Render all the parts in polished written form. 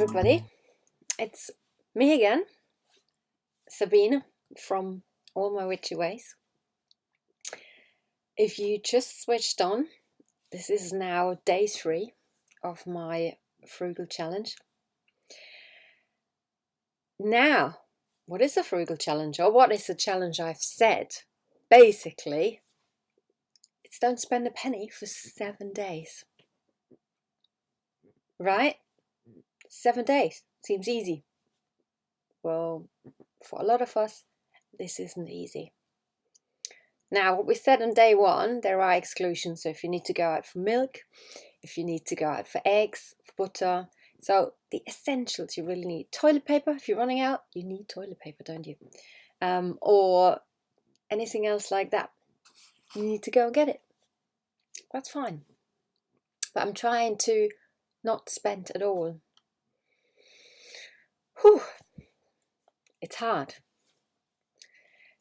everybody, it's me again, Sabine from All My Witchy Ways. If you just switched on, this is now day 3 of my frugal challenge. Now, what is a frugal challenge, or what is a challenge I've said? Basically, it's don't spend a penny for 7 days. Right? 7 days seems easy. Well, for a lot of us, this isn't easy. Now, what we said on day 1, there are exclusions. So if you need to go out for milk, if you need to go out for eggs, for butter. So the essentials you really need. Toilet paper, if you're running out, you need toilet paper, don't you? Or anything else like that. You need to go and get it. That's fine. But I'm trying to not spend at all. Whew. It's hard.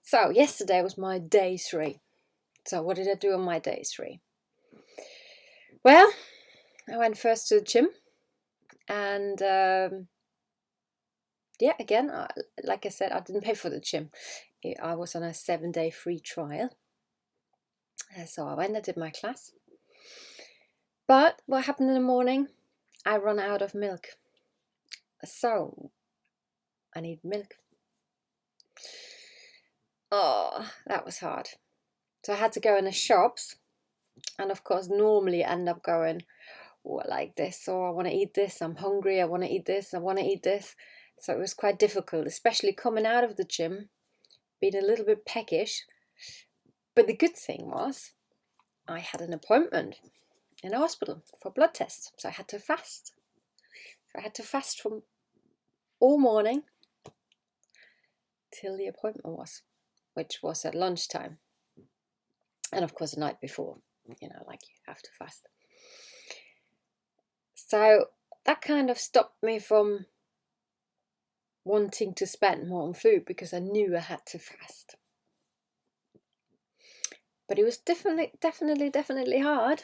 So yesterday was my day 3. So what did I do on my day 3? Well, I went first to the gym, and again, like I said, I didn't pay for the gym. I was on a 7-day free trial. So I went, I did my class. But what happened in the morning? I ran out of milk. So I need milk. Oh, that was hard. So I had to go in the shops, and of course normally I end up going like this, or I want to eat this, I'm hungry, I want to eat this, I want to eat this. So it was quite difficult, especially coming out of the gym, being a little bit peckish. But the good thing was I had an appointment in a hospital for blood tests, so I had to fast. So I had to fast from all morning till the appointment was, which was at lunchtime. And of course the night before, like you have to fast. So that kind of stopped me from wanting to spend more on food, because I knew I had to fast. But it was definitely hard.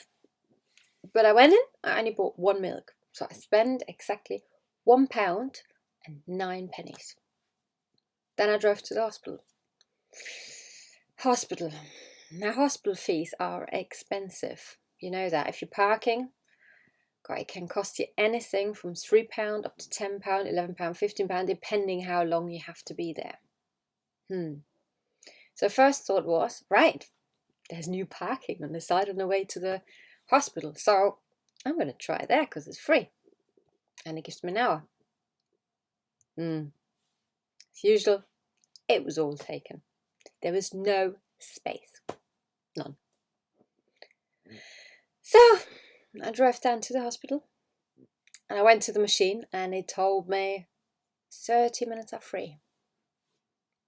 But I went in, I only bought 1 milk. So I spent exactly £1 and 9 pennies. Then I drove to the hospital. Now, hospital fees are expensive. You know that. If you're parking, it can cost you anything from £3 up to £10, £11, £15, depending how long you have to be there. So first thought was, right, there's new parking on the side on the way to the hospital. So I'm going to try there because it's free. And it gives me an hour. As usual, it was all taken. There was no space. None. So I drove down to the hospital, and I went to the machine, and it told me 30 minutes are free.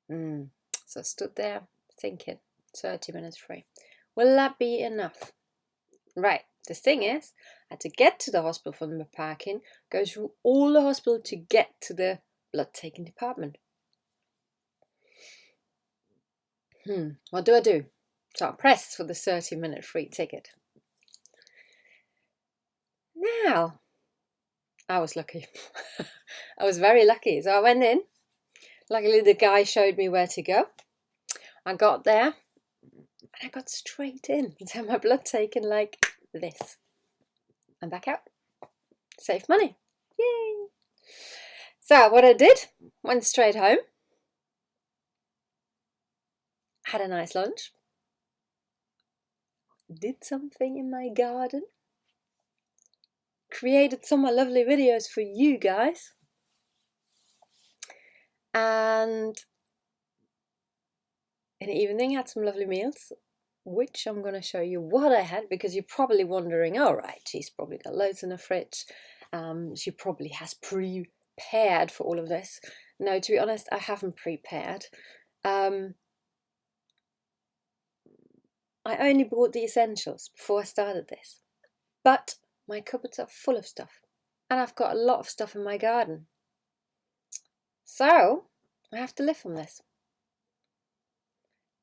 So I stood there thinking, 30 minutes free. Will that be enough? Right. The thing is, I had to get to the hospital from the parking, go through all the hospital to get to the blood taking department. What do I do? So I pressed for the 30-minute free ticket. Now, I was lucky. I was very lucky. So I went in. Luckily, the guy showed me where to go. I got there, and I got straight in to have my blood taken like this. And back out. Saved money. Yay! So what I did, went straight home. Had a nice lunch. Did something in my garden. Created some lovely videos for you guys. And in the evening had some lovely meals, which I'm going to show you what I had, because you're probably wondering, all right, she's probably got loads in the fridge. She probably has prepared for all of this. No, to be honest, I haven't prepared. I only bought the essentials before I started this. But my cupboards are full of stuff. And I've got a lot of stuff in my garden. So I have to live from this.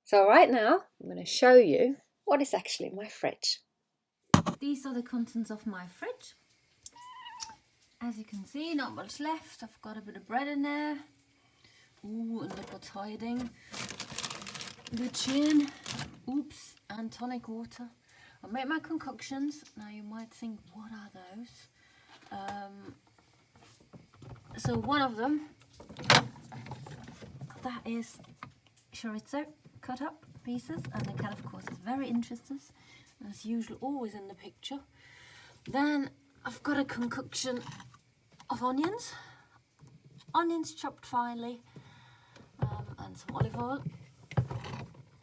So right now, I'm going to show you what is actually in my fridge. These are the contents of my fridge. as you can see, not much left. I've got a bit of bread in there. Ooh, and look what's hiding. The gin, oops, and tonic water. I make my concoctions. Now you might think, what are those? So one of them, that is chorizo cut up pieces, and the cat of course is very interested, as usual, always in the picture. Then I've got a concoction of onions chopped finely, and some olive oil.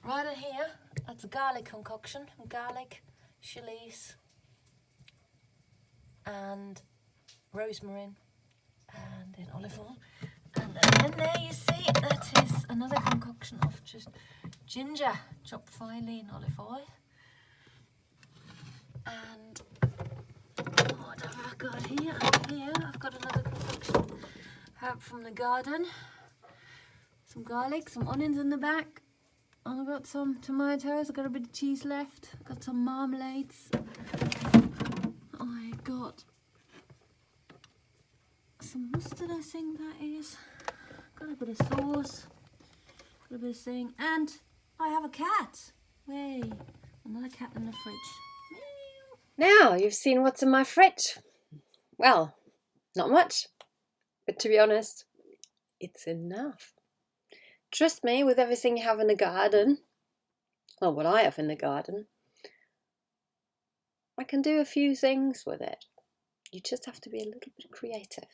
Right in here, that's a garlic concoction, garlic, chilies, and rosemary, and then olive oil. And then there you see, that is another concoction of just ginger chopped finely in olive oil. And what have I got here? Here I've got another concoction, herb from the garden. Some garlic, some onions in the back. And I've got some tomatoes, I've got a bit of cheese left. I've got some marmalades. I got some mustard, I think that is. Got a bit of sauce, got a bit of thing, and I have a cat. Way, another cat in the fridge. Now you've seen what's in my fridge. Well, not much, but to be honest, it's enough. Trust me, with everything you have in the garden, well, what I have in the garden, I can do a few things with it. You just have to be a little bit creative.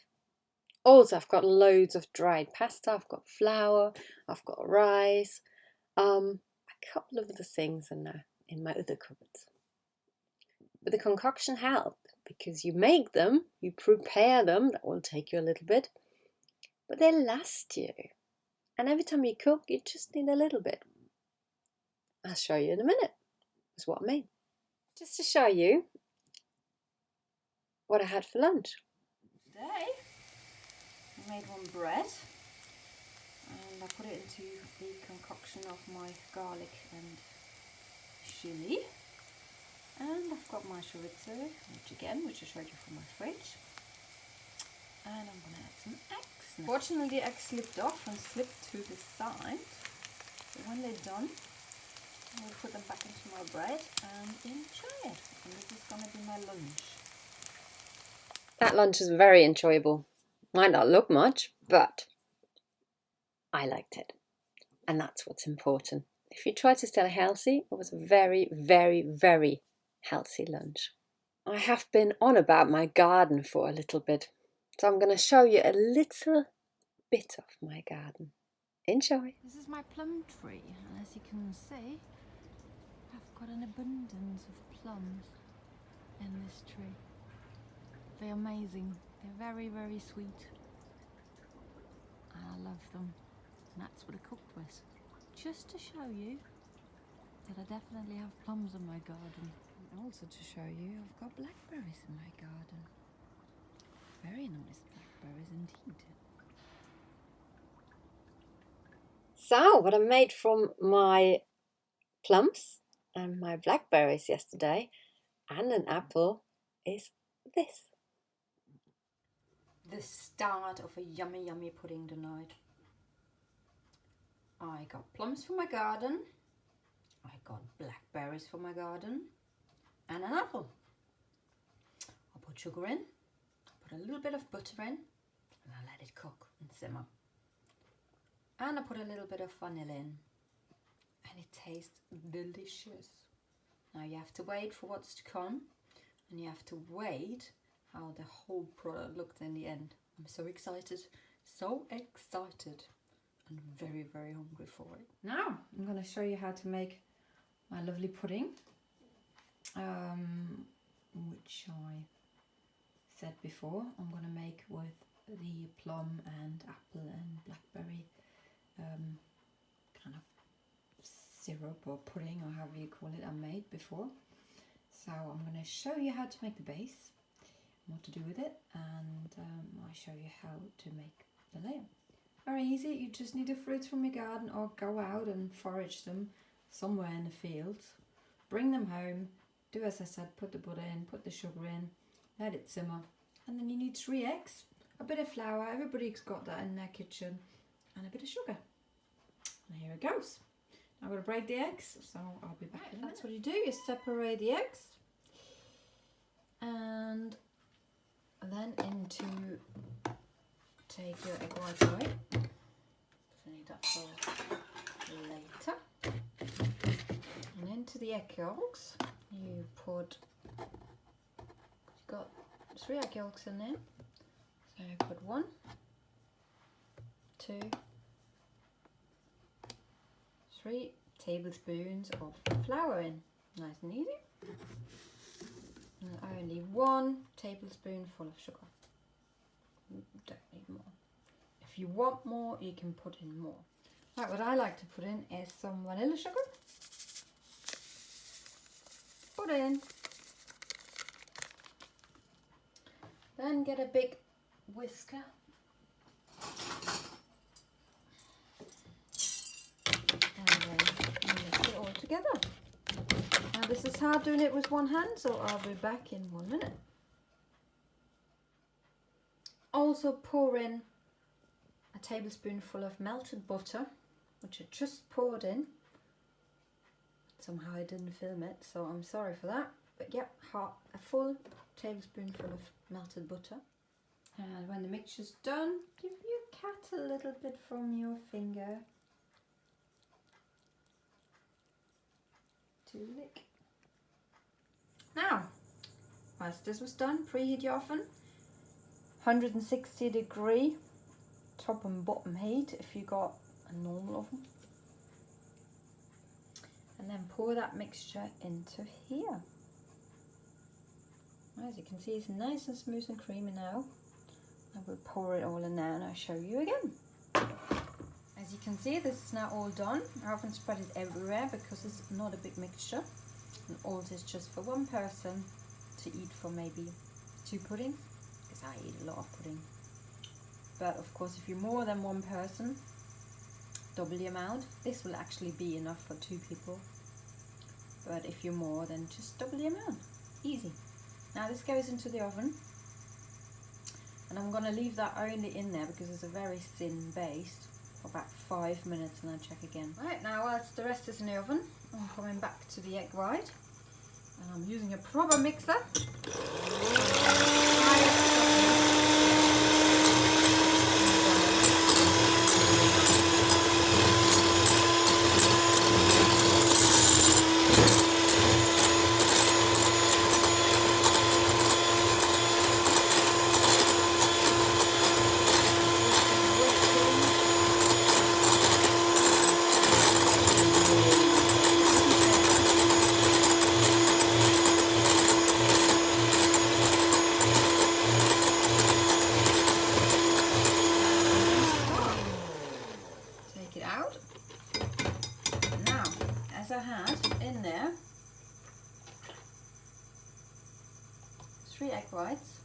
Also, I've got loads of dried pasta, I've got flour, I've got rice, a couple of other things in there, in my other cupboards. But the concoction helped, because you make them, you prepare them, that will take you a little bit, but they last you. And every time you cook, you just need a little bit. I'll show you in a minute. That's what I mean. Just to show you what I had for lunch. Today, I made one bread. And I put it into the concoction of my garlic and chili. And I've got my chorizo, which I showed you from my fridge. And I'm going to add some eggs. Fortunately, the eggs slipped off and slipped to the side. So when they're done, I'll put them back into my bread and enjoy it. And this is going to be my lunch. That lunch is very enjoyable. Might not look much, but I liked it. And that's what's important. If you try to stay healthy, it was a very, very, very healthy lunch. I have been on about my garden for a little bit. So I'm going to show you a little bit of my garden. Enjoy! This is my plum tree, and as you can see, I've got an abundance of plums in this tree. They're amazing. They're very, very sweet. And I love them. And that's what I cooked with. Just to show you that I definitely have plums in my garden. And also to show you I've got blackberries in my garden. Very nice blackberries indeed. So, what I made from my plums and my blackberries yesterday and an apple is this. The start of a yummy, yummy pudding tonight. I got plums from my garden, I got blackberries from my garden, and an apple. I'll put sugar in. Put a little bit of butter in, and I let it cook and simmer. And I put a little bit of vanilla in, and it tastes delicious. Now you have to wait for what's to come, and you have to wait how the whole product looked in the end. I'm so excited, and very, very hungry for it. Now I'm going to show you how to make my lovely pudding, which I said before I'm going to make with the plum and apple and blackberry kind of syrup or pudding, or however you call it, I made before. So I'm going to show you how to make the base, what to do with it, and I'll show you how to make the layer. Very easy. You just need the fruits from your garden, or go out and forage them somewhere in the fields, bring them home, do as I said, put the butter in, put the sugar in, let it simmer, And then you need 3 eggs, a bit of flour, everybody's got that in their kitchen, and a bit of sugar. And here it goes. I'm going to break the eggs, so I'll be back in a minute. That's what you do, you separate the eggs. And then take your egg whites away. I need that for later. And into the egg yolks, you put, you've got 3 egg yolks in there. So put 1, 2, 3 tablespoons of flour in. Nice and easy. And only 1 tablespoonful of sugar. Don't need more. If you want more, you can put in more. Right, what I like to put in is some vanilla sugar. Put in. Then get a big whisker. And then mix it all together. Now this is hard doing it with one hand, so I'll be back in 1 minute. Also pour in a tablespoonful of melted butter, which I just poured in. Somehow I didn't film it, so I'm sorry for that. But yep, a full tablespoonful of melted butter. And when the mixture's done, give your cat a little bit from your finger to lick. Now, whilst this was done, preheat your oven. 160 degree top and bottom heat if you got a normal oven. And then pour that mixture into here. As you can see, it's nice and smooth and creamy now. I will pour it all in there and I'll show you again. As you can see, this is now all done. I haven't spread it everywhere because it's not a big mixture. And all this is just for one person to eat for maybe 2 puddings, because I eat a lot of pudding. But of course, if you're more than one person, double the amount. This will actually be enough for 2 people. But if you're more, then just double the amount. Easy. Now this goes into the oven. And I'm going to leave that only in there because it's a very thin base for about 5 minutes and then check again. Right, now whilst the rest is in the oven, I'm coming back to the egg white. And I'm using a proper mixer. I had in there 3 egg whites.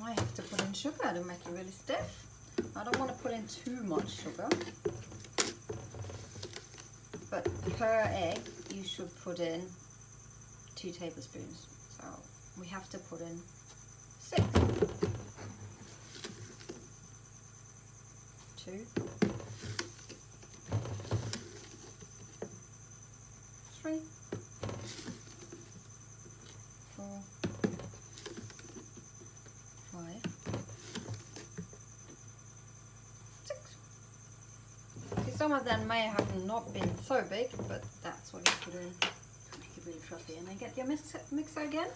I have to put in sugar to make it really stiff. I don't want to put in too much sugar, but per egg you should put in 2 tablespoons. So we have to put in 6. 2, 3, 4, 5, 6. See, some of them may have not been so big, but that's what you put in to make it really fluffy. And then get your mixer again.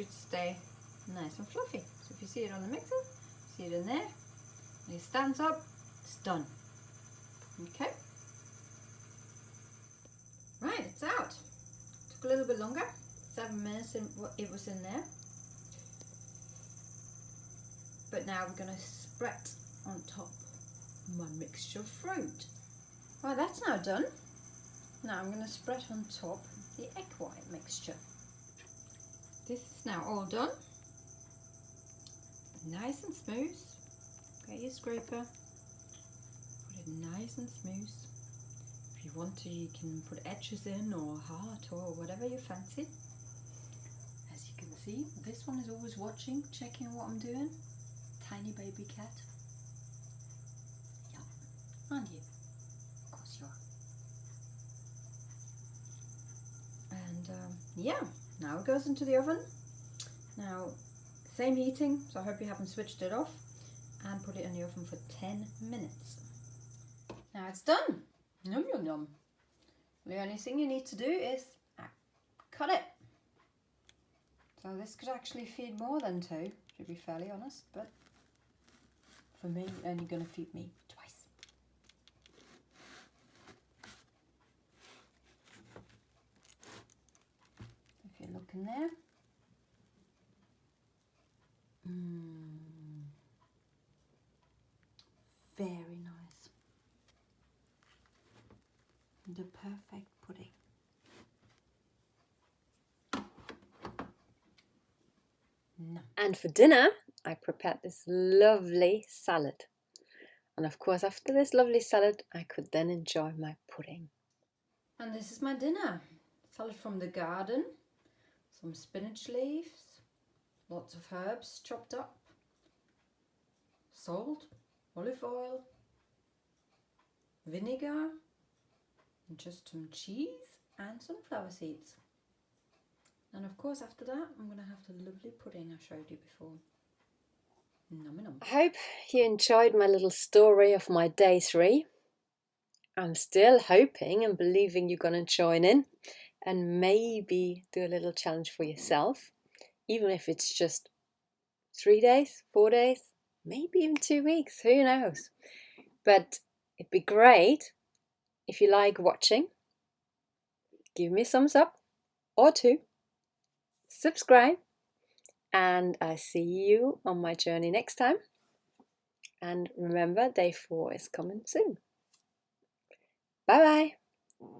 should stay nice and fluffy. So if you see it on the mixer, see it in there, and it stands up, it's done. Okay. Right, it's out. Took a little bit longer, 7 minutes it was in there. But now we're going to spread on top my mixture of fruit. Well, that's now done. Now I'm going to spread on top the egg white mixture. This is now all done. Nice and smooth. Get your scraper. Put it nice and smooth. If you want to, you can put edges in or heart or whatever you fancy. As you can see, this one is always watching, checking what I'm doing. Tiny baby cat. Yeah, aren't you? Of course you are. And yeah, now it goes into the oven. Now, same heating, so I hope you haven't switched it off. And put it in the oven for 10 minutes. Now it's done. Yum yum yum. The only thing you need to do is cut it. So this could actually feed more than 2, to be fairly honest, but for me, it's only going to feed me twice. If you look in there. Very nice. The perfect pudding. No. And for dinner, I prepared this lovely salad. And of course, after this lovely salad, I could then enjoy my pudding. And this is my dinner. Salad from the garden, some spinach leaves, lots of herbs chopped up, salt, olive oil, vinegar, and just some cheese and sunflower seeds. And of course after that I'm going to have the lovely pudding I showed you before. Nummy num. I hope you enjoyed my little story of my day 3. I'm still hoping and believing you're going to join in and maybe do a little challenge for yourself, even if it's just 3 days, 4 days, maybe even 2 weeks, who knows. But it'd be great if you like watching. Give me a thumbs up or 2. Subscribe, and I see you on my journey next time. And remember, day 4 is coming soon. Bye bye.